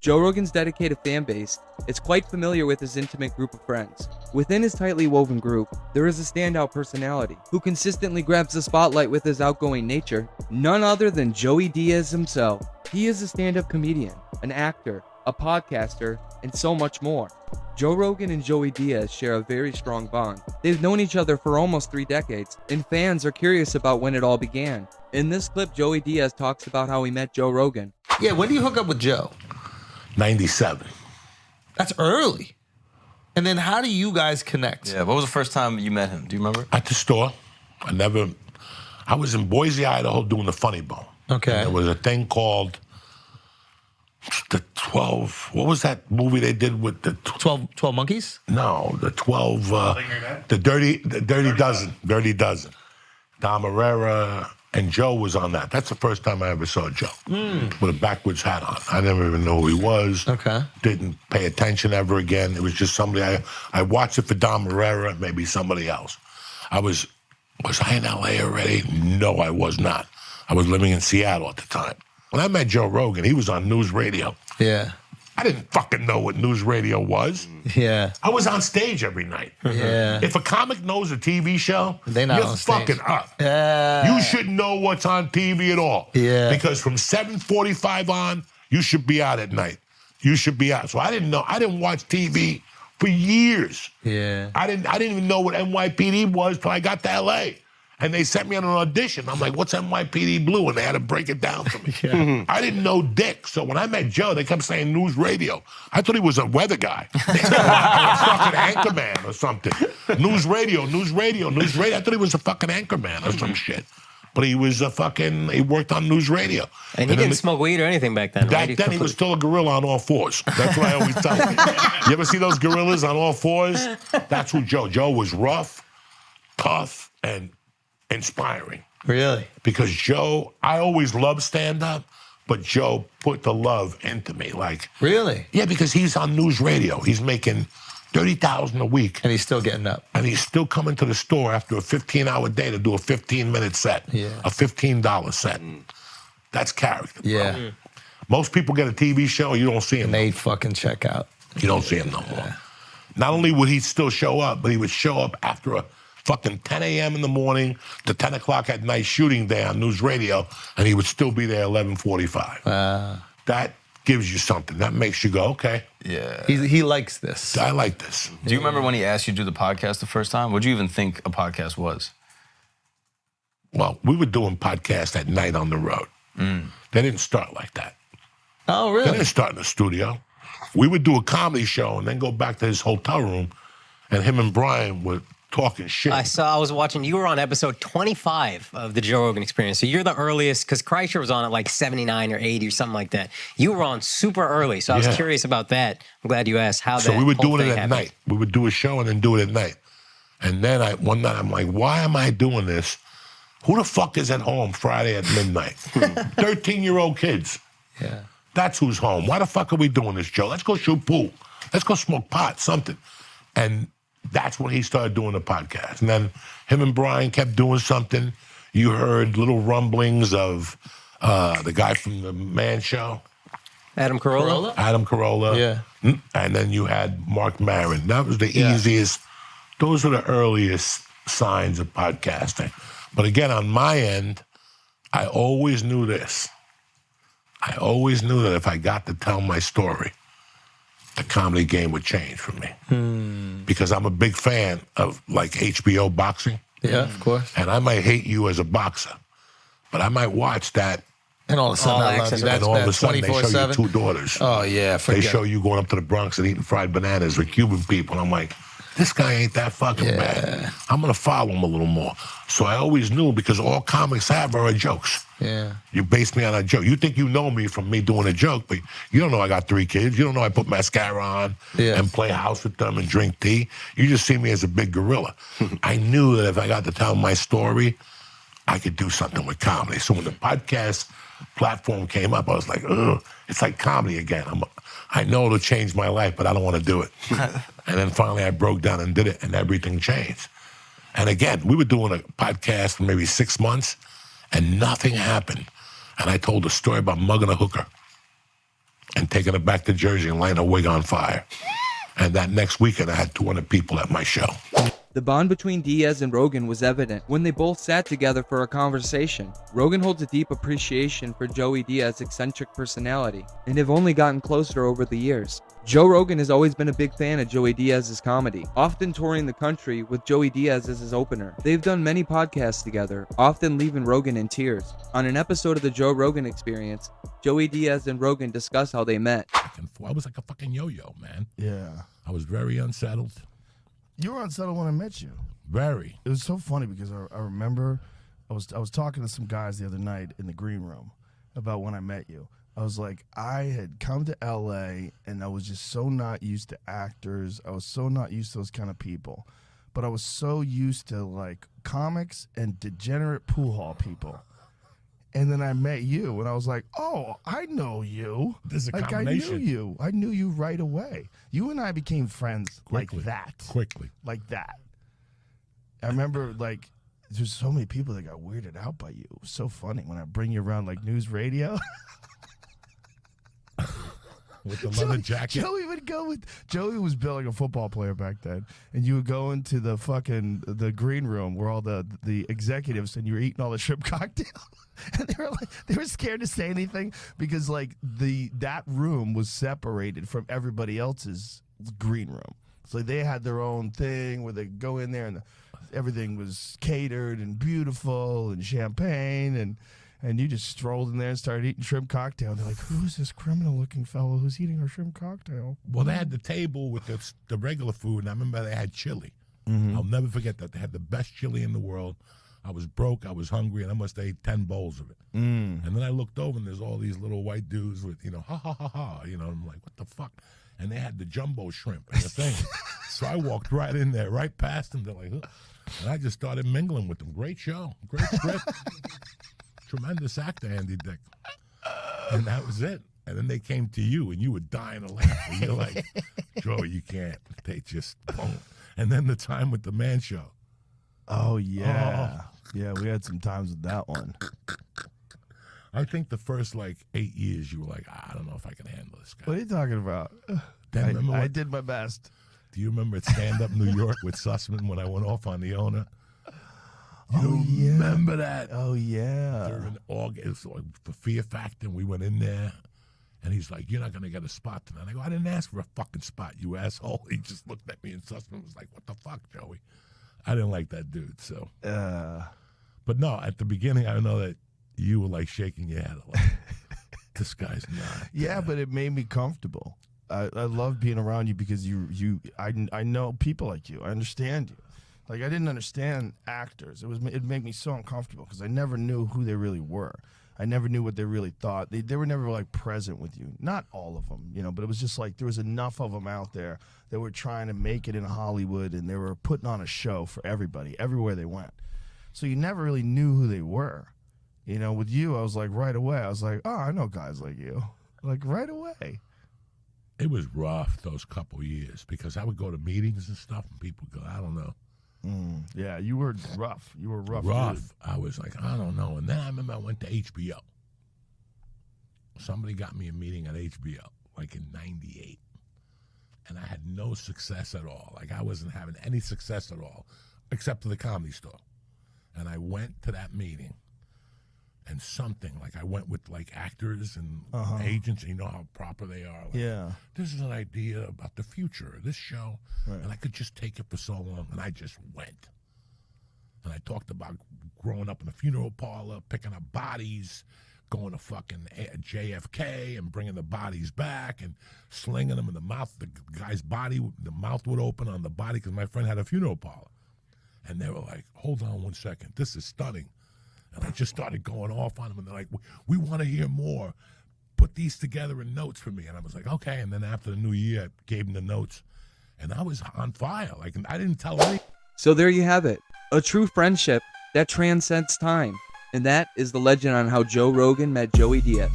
Joe Rogan's dedicated fan base is quite familiar with his intimate group of friends. Within his tightly woven group, there is a standout personality who consistently grabs the spotlight with his outgoing nature, none other than Joey Diaz himself. He is a stand-up comedian, an actor, a podcaster, and so much more. Joe Rogan and Joey Diaz share a very strong bond. They've known each other for almost 3 decades, and fans are curious about when it all began. In this clip, Joey Diaz talks about how he met Joe Rogan. Yeah, when do you hook up with Joe? 97. That's early. And then how do you guys connect? Yeah, what was the first time you met him? Do you remember? At the store. I was in Boise, Idaho doing the Funny Bone. Okay. And there was a thing called the 12, what was that movie they did with the 12 Monkeys? No, the 12, the Dirty Dozen. Dirty Dozen. Dom Herrera and Joe was on that. That's the first time I ever saw Joe with a backwards hat on. I never even knew who he was. Okay. Didn't pay attention ever again. It was just somebody, I watched it for Dom Herrera, maybe somebody else. Was I in LA already? No, I was not. I was living in Seattle at the time. When I met Joe Rogan, he was on news radio. Yeah. I didn't fucking know what news radio was. Yeah. I was on stage every night. Yeah. If a comic knows a TV show, They're not you're on stage. fucking up. Yeah. You shouldn't know what's on TV at all. Yeah. Because from 7:45 on, you should be out at night. You should be out. So I didn't know. I didn't watch TV for years. Yeah. I didn't even know what NYPD was till I got to LA. And they sent me on an audition. I'm like, what's NYPD Blue? And they had to break it down for me. Yeah. I didn't know dick. So when I met Joe, they kept saying news radio. I thought he was a weather guy. a fucking anchorman or something. News radio, news radio, news radio. I thought he was a fucking anchorman or some shit. But he was he worked on news radio. And he didn't smoke weed or anything back then, right? Then he was still a gorilla on all fours. That's what I always tell him. You ever see those gorillas on all fours? That's who Joe was rough, tough, and inspiring. Really? Because Joe, I always loved stand-up, but Joe put the love into me. Like, really? Yeah, because he's on news radio. He's making $30,000 a week. And he's still getting up. And he's still coming to the store after a 15-hour day to do a 15-minute set. Yeah. A $15 set. That's character, bro. Yeah. Most people get a TV show, you don't see him. And they fucking check out. You don't see him no more. Not only would he still show up, but he would show up after a fucking 10 a.m. in the morning to 10 o'clock at night shooting day on news radio, and he would still be there 11:45. That gives you something. That makes you go, okay. Yeah. He likes this. I like this. Do you remember when he asked you to do the podcast the first time? What did you even think a podcast was? Well, we were doing podcasts at night on the road. They didn't start like that. Oh, They really? didn't start in the studio. We would do a comedy show and then go back to his hotel room, and him and Brian would talking shit. I was watching, you were on episode 25 of the Joe Rogan Experience. So you're the earliest, because Kreischer was on at like 79 or 80 or something like that. You were on super early. So I was curious about that. I'm glad you asked how that So we were whole doing it thing at happened. night. We would do a show and then do it at night. And then one night I'm like, why am I doing this? Who the fuck is at home Friday at midnight? 13-year-old kids. Yeah. That's who's home. Why the fuck are we doing this, Joe? Let's go shoot pool. Let's go smoke pot, something. And that's when he started doing the podcast. And then him and Brian kept doing something. You heard little rumblings of the guy from the Man Show. Adam Carolla? Adam Carolla. Yeah. And then you had Mark Maron. That was the easiest. Those are the earliest signs of podcasting. But again, on my end, I always knew this. I always knew that if I got to tell my story, the comedy game would change for me. Because I'm a big fan of like HBO boxing. Yeah, of course. And I might hate you as a boxer, but I might watch that. And all of a sudden, I love you. And That's all of a sudden, they show 24/7. you 2 daughters. Oh, yeah. They show you going up to the Bronx and eating fried bananas with Cuban people. And I'm like, this guy ain't that fucking bad. I'm going to follow him a little more. So I always knew, because all comics have are jokes. Yeah. You base me on a joke. You think you know me from me doing a joke, but you don't know I got 3 kids. You don't know I put mascara on and play house with them and drink tea. You just see me as a big gorilla. I knew that if I got to tell my story, I could do something with comedy. So when the podcast platform came up, I was like, ugh, it's like comedy again. I know it'll change my life, but I don't want to do it. And then finally I broke down and did it, and everything changed. And again, we were doing a podcast for maybe 6 months, and nothing happened. And I told a story about mugging a hooker and taking her back to Jersey and lighting a wig on fire. And that next weekend, I had 200 people at my show. The bond between Diaz and Rogan was evident when they both sat together for a conversation. Rogan holds a deep appreciation for Joey Diaz's eccentric personality and have only gotten closer over the years. Joe Rogan has always been a big fan of Joey Diaz's comedy, often touring the country with Joey Diaz as his opener. They've done many podcasts together, often leaving Rogan in tears. On an episode of the Joe Rogan Experience, Joey Diaz and Rogan discuss how they met. I was like a fucking yo-yo, man. Yeah. I was very unsettled. You were unsettled when I met you. Very. It was so funny because I remember I was talking to some guys the other night in the green room about when I met you. I was like, I had come to LA and I was just so not used to actors. I was so not used to those kind of people. But I was so used to like comics and degenerate pool hall people. And then I met you and I was like, oh, I know you. This is a like combination. I knew you. I knew you right away. You and I became friends Quickly. like that. Quickly. Like that. I remember like there's so many people that got weirded out by you. It was so funny when I bring you around like news radio. With the leather jacket. Joey was building a football player back then, and you would go into the green room where all the executives, and you were eating all the shrimp cocktail, and they were scared to say anything because like that room was separated from everybody else's green room, so they had their own thing where they go in there and everything was catered and beautiful and champagne and you just strolled in there and started eating shrimp cocktail. And they're like, who's this criminal-looking fellow who's eating our shrimp cocktail? Well, they had the table with the regular food, and I remember they had chili. Mm-hmm. I'll never forget that. They had the best chili in the world. I was broke, I was hungry, and I must have ate 10 bowls of it. And then I looked over, and there's all these little white dudes with, ha, ha, ha, ha. I'm like, what the fuck? And they had the jumbo shrimp and the thing. So I walked right in there, right past them. They're like, huh. And I just started mingling with them. Great show. Great script. Tremendous actor, Andy Dick. And that was it. And then they came to you, and you were dying to laugh. And you're like, Joe, you can't. They just, boom. And then the time with the man show. Oh, yeah. Oh. Yeah, we had some times with that one. I think the first, 8 years, you were like, I don't know if I can handle this guy. What are you talking about? I did my best. Do you remember at Stand Up New York with Sussman when I went off on the owner? You remember that? Oh, yeah. During August, for Fear Factor, we went in there, and he's like, you're not going to get a spot tonight. I go, I didn't ask for a fucking spot, you asshole. He just looked at me, and Sussman was like, what the fuck, Joey? I didn't like that dude, so. But no, at the beginning, I know that you were, shaking your head like, this guy's not. Yeah, but it made me comfortable. I love being around you because I know people like you. I understand you. I didn't understand actors. It made me so uncomfortable because I never knew who they really were. I never knew what they really thought. They were never present with you. Not all of them, but it was just there was enough of them out there that were trying to make it in Hollywood, and they were putting on a show for everybody, everywhere they went. So you never really knew who they were. With you, I was right away. I was like, oh, I know guys like you. Right away. It was rough those couple years because I would go to meetings and stuff, and people go, I don't know. Yeah, you were rough. You were rough. Rough. Dude. I was like, I don't know. And then I remember I went to HBO. Somebody got me a meeting at HBO, in 98. And I had no success at all. I wasn't having any success at all, except for the Comedy Store. And I went to that meeting. And something, I went with, actors and agents, and you know how proper they are. Yeah. This is an idea about the future of this show, right. And I could just take it for so long, and I just went. And I talked about growing up in a funeral parlor, picking up bodies, going to fucking JFK and bringing the bodies back and slinging them in the mouth. The guy's body, the mouth would open on the body because my friend had a funeral parlor. And they were like, hold on 1 second, this is stunning. And I just started going off on them, and they're like, we want to hear more. Put these together in notes for me. And I was like, okay. And then after the new year, I gave them the notes, and I was on fire. I didn't tell any. So there you have it. A true friendship that transcends time. And that is the legend on how Joe Rogan met Joey Diaz.